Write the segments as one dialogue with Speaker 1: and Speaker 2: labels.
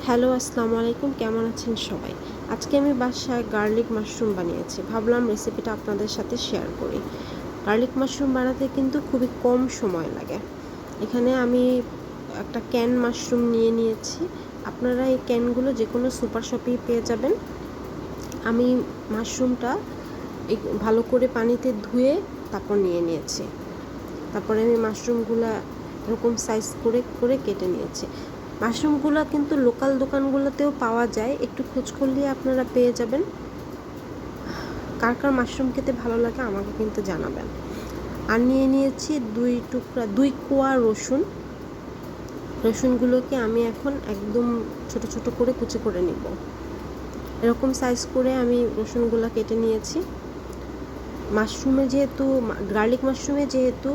Speaker 1: Hello, আসসালামু আলাইকুম। কেমন আছেন সবাই? আজকে আমি বাসায় গার্লিক মাশরুম বানিয়েছি। ভাবলাম রেসিপিটা আপনাদের সাথে শেয়ার করি। গার্লিক মাশরুম বানাতে কিন্তু খুবই কম সময় লাগে। এখানে আমি একটা ক্যান মাশরুম নিয়ে নিয়েছি। আপনারা এই ক্যানগুলো যে কোনো সুপার শপেই পেয়ে যাবেন। আমি মাশরুমটা ভালো করে পানিতে ধুয়ে তারপর নিয়ে নিয়েছি। তারপরে আমি মাশরুমগুলা এরকম সাইজ করে করে কেটে নিয়েছি। মাশরুমগুলো কিন্তু লোকাল দোকানগুলোতেও পাওয়া যায়, একটু খোঁজ করলে আপনারা পেয়ে যাবেন। কার কার মাশরুম খেতে ভালো লাগে আমাকে কিন্তু জানাবেন। আর নিয়ে নিয়েছি 2 কোয়া রসুন। রসুনগুলোকে আমি এখন একদম ছোট ছোট করে কুচি করে নিব। এরকম সাইজ করে আমি রসুনগুলো কেটে নিয়েছি। গার্লিক মাশরুমে যেহেতু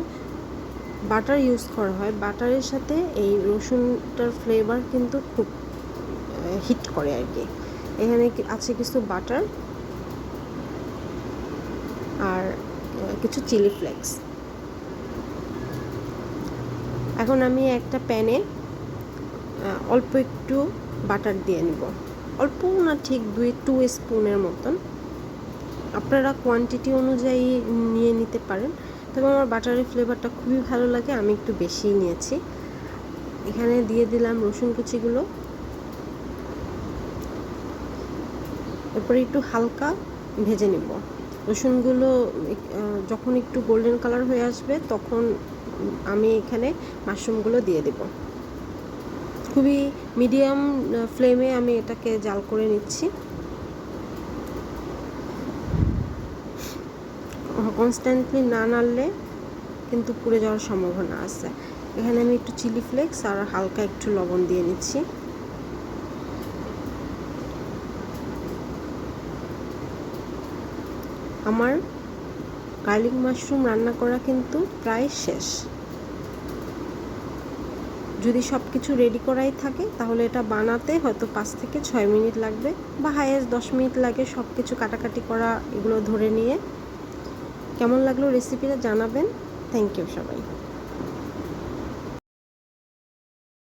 Speaker 1: বাটার ইউজ করা হয়, বাটারের সাথে এই রসুনটার ফ্লেভার কিন্তু খুব হিট করে আর কি। এখানে আছে কিছু বাটার আর কিছু চিলি ফ্লেক্স। এখন আমি একটা প্যানে অল্প একটু বাটার দিয়ে নিব, অল্প না, ঠিক 2 স্পুনের মতন। আপনারা কোয়ান্টিটি অনুযায়ী নিয়ে নিতে পারেন, তবে আমার বাটারের ফ্লেভারটা খুবই ভালো লাগে, আমি একটু বেশিই নিয়েছি। এখানে দিয়ে দিলাম রসুন কুচিগুলো। এরপরে একটু হালকা ভেজে নেব রসুনগুলো। যখন একটু গোল্ডেন কালার হয়ে আসবে তখন আমি এখানে মাশরুমগুলো দিয়ে দেব। খুবই মিডিয়াম ফ্লেমে আমি এটাকে জাল করে নিচ্ছি। কনস্ট্যান্টলি না নাড়লে কিন্তু পুড়ে যাওয়ার সম্ভাবনা আছে। এখানে আমি একটু চিলি ফ্লেক্স আর হালকা একটু লবণ দিয়ে নিচ্ছি। আমার গার্লিক মাশরুম রান্না করা কিন্তু প্রায় শেষ। যদি সব কিছু রেডি করাই থাকে তাহলে এটা বানাতে হয়তো 5 থেকে 6 মিনিট লাগবে, বা হাইয়েস্ট 10 মিনিট লাগে সব কিছু কাটাকাটি করা এগুলো ধরে নিয়ে। কেমন লাগলো রেসিপিটা জানাবেন। থ্যাংক ইউ সবাই।